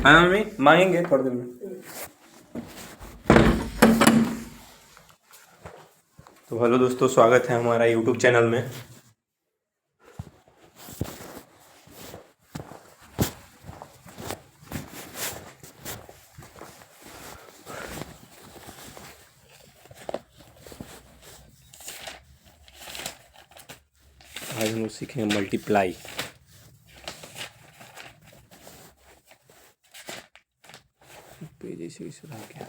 हाँ मम्मी मांगेंगे थोड़ी देर में। तो हेलो दोस्तों, स्वागत है हमारा यूट्यूब चैनल में। आज हम लोग सीखेंगे मल्टीप्लाई। पेज ऐसे कैसे रह गया?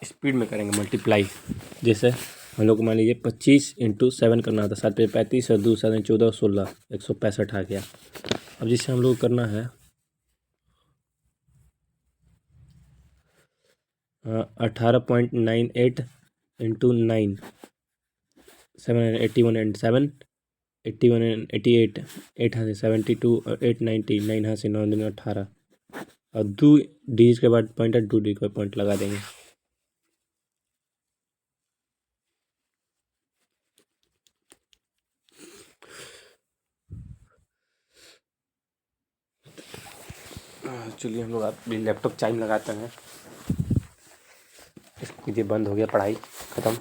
स्पीड में करेंगे मल्टीप्लाई। जैसे हम लोग को मान लीजिए 25 × 7 करना था। 7 पे 35 और 2 7 14 16 165 आ गया। अब जिसे हम लोग को करना है 18.98 × 9 781 एंड 7 81 एंड 88 8 हाथ से 72 और 8 90 9 हाथ से 9 दूनी 18 और 2 डिजिट के बाद पॉइंटर 2 डी का पॉइंट लगा देंगे। चलिए हम लोग अभी लैपटॉप चार्ज लगाते हैं। ये बंद हो गया, पढ़ाई ख़त्म।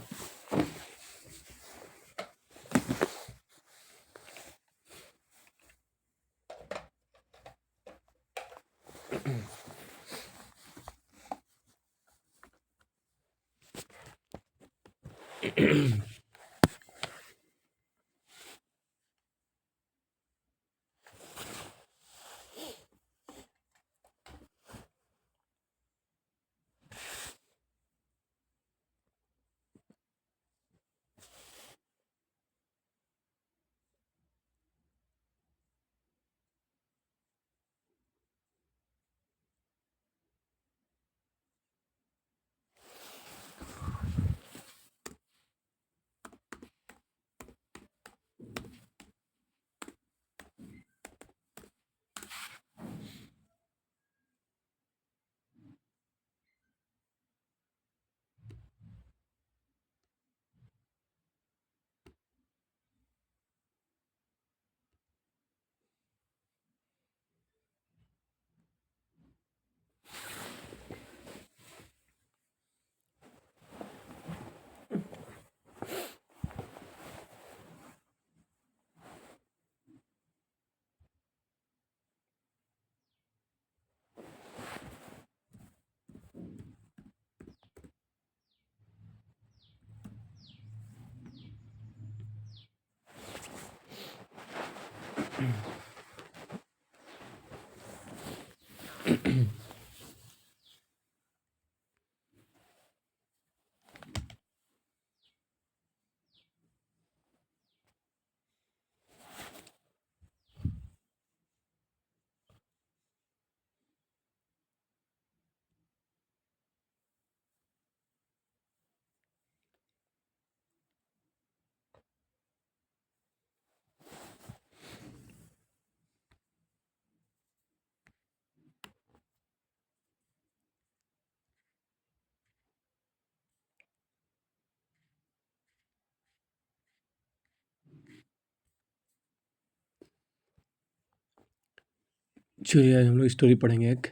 चलिए आज हम लोग स्टोरी पढ़ेंगे। एक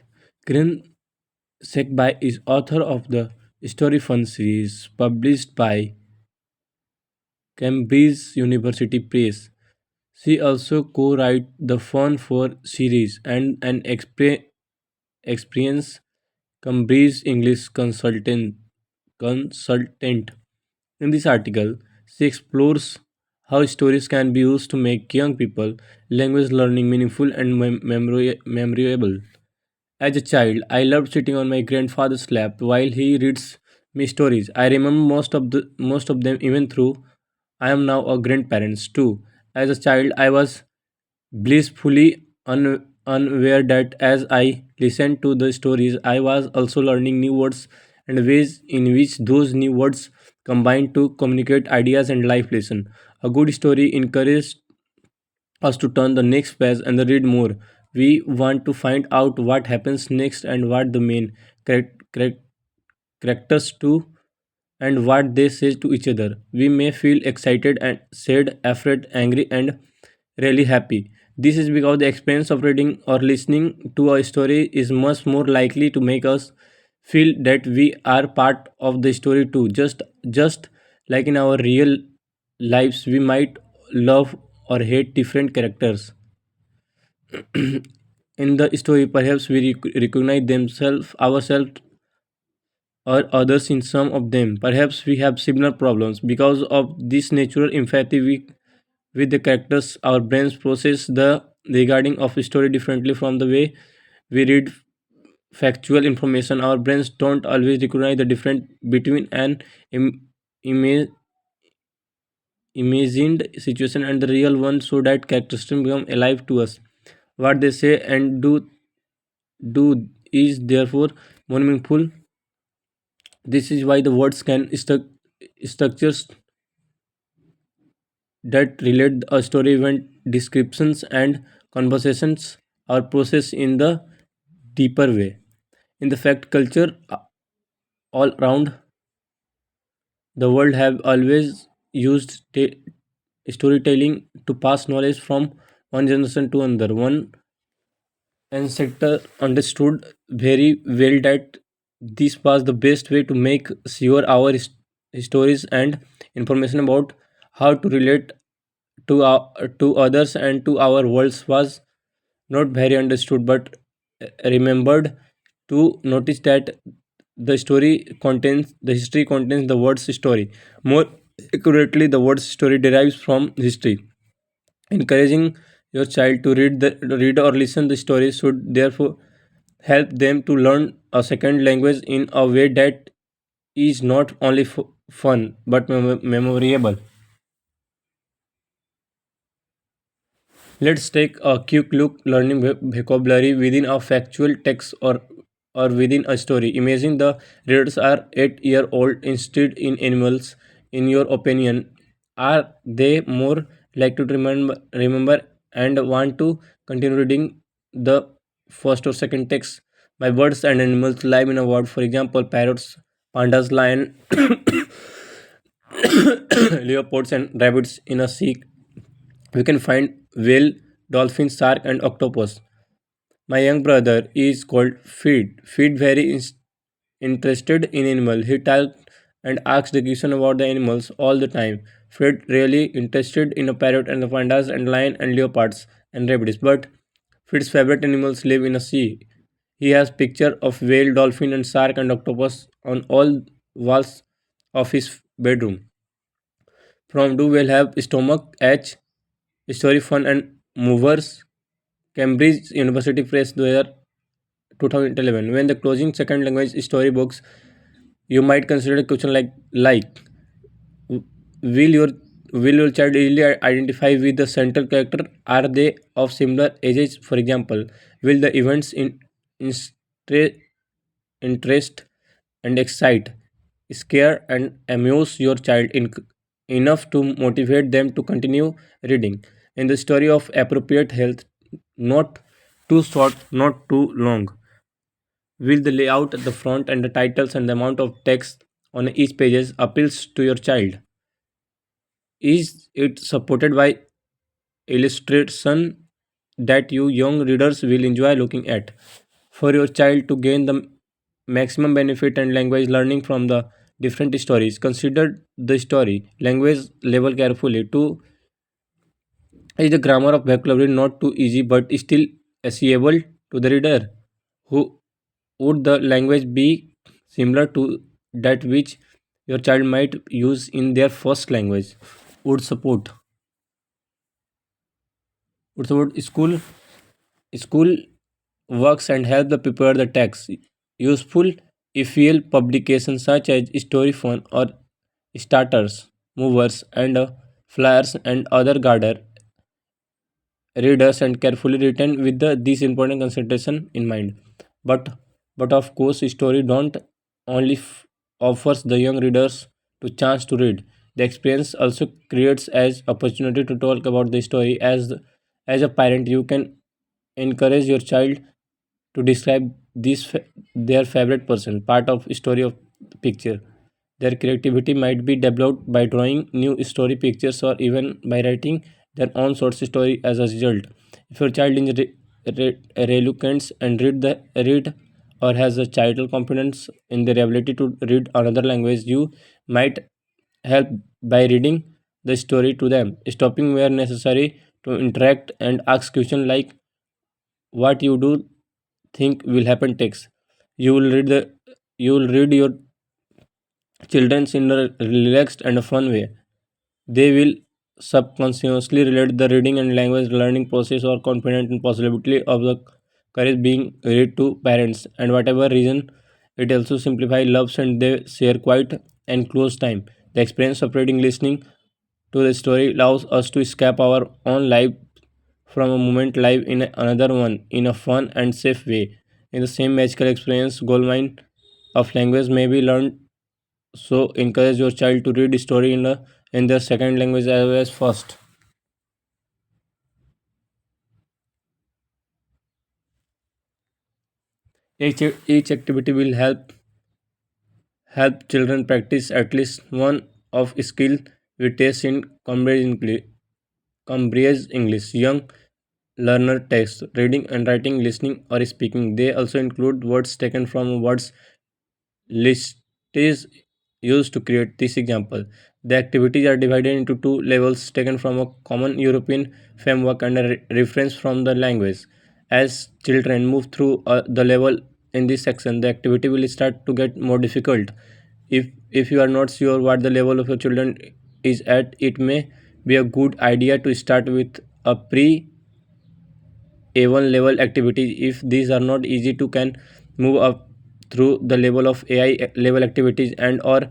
किरण सेकबाई is author of the story fun series published by Cambridge University Press. She also co-wrote the Fun for series and an experienced Cambridge English consultant. In this article, she explores how stories can be used to make young people language learning meaningful and memorable. As a child, I loved sitting on my grandfather's lap while he reads me stories. I remember most of them even though I am now a grandparent too. As a child, I was blissfully unaware that as I listened to the stories, I was also learning new words and ways in which those new words combine to communicate ideas and life lessons. A good story encouraged us to turn the next page and read more. We want to find out what happens next and what the main characters do and what they say to each other. We may feel excited and sad, afraid, angry, and really happy. This is because the experience of reading or listening to a story is much more likely to make us feel that we are part of the story too. Just like in our real lives, we might love or hate different characters in the story. Perhaps we recognize themselves, ourselves, or others in some of them. Perhaps we have similar problems. Because of this natural empathy with the characters, our brains process the regarding of a story differently from the way we read factual information. Our brains don't always recognize the difference between an ima- imagined situation and the real one, so that characters become alive to us. What they say and do is therefore more meaningful. This is why the words can structures that relate a story event descriptions and conversations are processed in the deeper way. In the fact culture all around the world have always used storytelling to pass knowledge from one generation to another. One ancestor understood very well that this was the best way to make sure our stories and information about how to relate to others and to our worlds was not very understood but remembered. To notice that the history contains the word's story. More accurately, the word's story derives from history. Encouraging your child to read or listen the story should therefore help them to learn a second language in a way that is not only fun but memorable. Let's take a quick look learning vocabulary within a factual text or within a story. Imagine the readers are 8-year-old instead in animals. In your opinion, are they more likely to remember and want to continue reading the first or second text? My birds and animals live in a world. For example, parrots, pandas, lion, leopards, and rabbits in a sea. We can find whale, dolphin, shark, and octopus. My young brother is called Feed. Feed very interested in animal. He talked and asked the question about the animals all the time. Fred really interested in a parrot and the pandas and lion and leopards and rabbits. But Fred's favorite animals live in a sea. He has picture of whale, dolphin, and shark and octopus on all walls of his bedroom. From Do Well Have Stomach H, Story Fun and Movers, Cambridge University Press 2011. When the closing second language storybooks, you might consider a question like will your will your child easily identify with the central character? Are they of similar ages? For example, will the events instra- interest and excite, scare and amuse your child enough to motivate them to continue reading? In the story of appropriate health, not too short, not too long, will the layout at the front and the titles and the amount of text on each pages appeals to your child? Is it supported by illustration that you young readers will enjoy looking at? For your child to gain the maximum benefit and language learning from the different stories, consider the story language level carefully. To is the grammar of vocabulary not too easy but still accessible to the reader? Who would the language be similar to that which your child might use in their first language? Would support school works and help the prepare the text. Useful EFL publications such as Story Fun or Starters, Movers, and Flyers and other gather readers and carefully written with this important consideration in mind. But but of course, story don't only offers the young readers to chance to read. The experience also creates as opportunity to talk about the story. As a parent, you can encourage your child to describe their favorite person, part of story of the picture. Their creativity might be developed by drawing new story pictures or even by writing their own short story as a result. If your child is reluctant and read or has a childhood confidence in their ability to read another language, you might help by reading the story to them, stopping where necessary to interact and ask questions like what you do think will happen text. You will read the you will read your children in a relaxed and a fun way. They will subconsciously relate the reading and language learning process or confident in possibility of the courage being read to parents and whatever reason it also simplify loves and they share quiet and close time. The experience of reading listening to the story allows us to escape our own life from a moment live in another one in a fun and safe way. In the same magical experience, goldmine of language may be learned, so encourage your child to read story in their second language as well as first. Each activity will help children practice at least one of skill we test in Cambridge English. Young learner text, reading and writing, listening or speaking. They also include words taken from words list is used to create this example. The activities are divided into two levels taken from a common European framework and a reference from the language. As children move through the level in this section, the activity will start to get more difficult. If you are not sure what the level of your children is at, it may be a good idea to start with a pre A1 level activities. If these are not easy to can move up through the level of AI level activities and or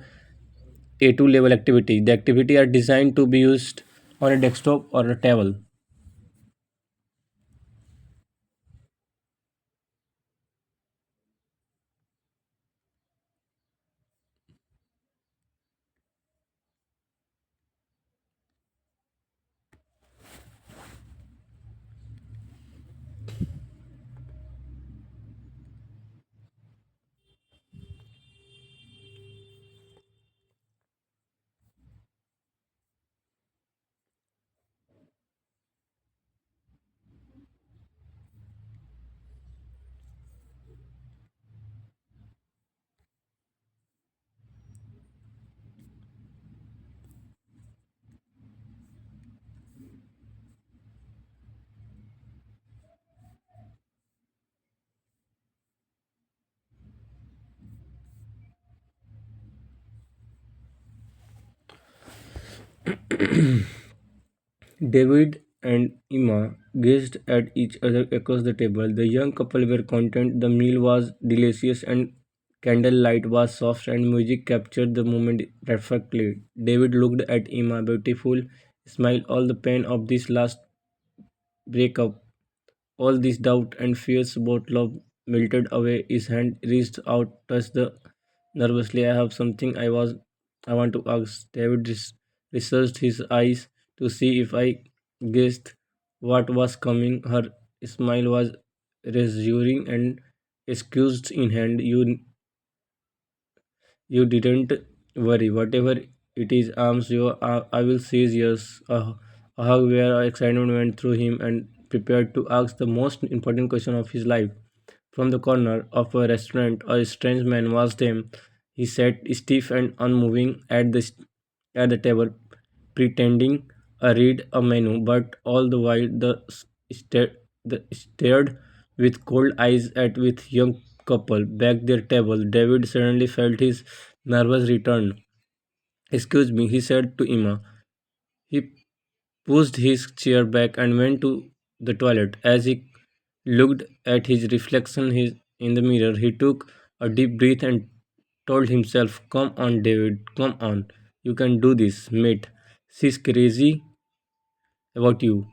A2 level activity. The activity are designed to be used on a desktop or a table. David and Emma gazed at each other across the table. The young couple were content. The meal was delicious and candlelight was soft and music captured the moment perfectly. David looked at Emma, beautiful smile, all the pain of this last breakup. All this doubt and fears about love melted away. His hand reached out, touched the nervously. I have something I want to ask. David researched his eyes to see if I guessed what was coming. Her smile was reassuring and excused in hand. You didn't worry. Whatever it is, arms you. I will seize yours. A hug where excitement went through him and prepared to ask the most important question of his life. From the corner of a restaurant, a strange man watched him. He sat stiff and unmoving at the table, pretending to read a menu, but all the while stared with cold eyes at with young couple back their table. David suddenly felt his nervous return. Excuse me, he said to Emma. He pushed his chair back and went to the toilet. As he looked at his reflection in the mirror, he took a deep breath and told himself, come on, David, come on. You can do this, mate. She's crazy about you.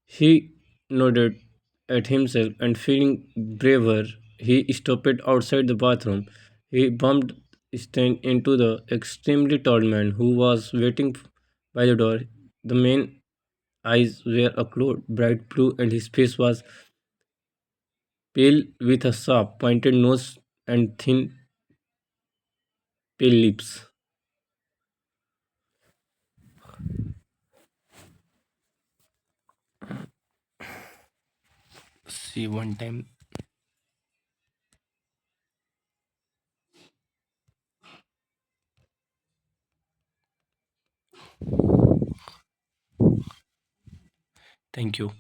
He nodded at himself and feeling braver, he stopped outside the bathroom. He bumped into the extremely tall man who was waiting by the door. The man's eyes were a cloud, bright blue, and his face was pale with a sharp, pointed nose and thin ellipse. See one time. Thank you.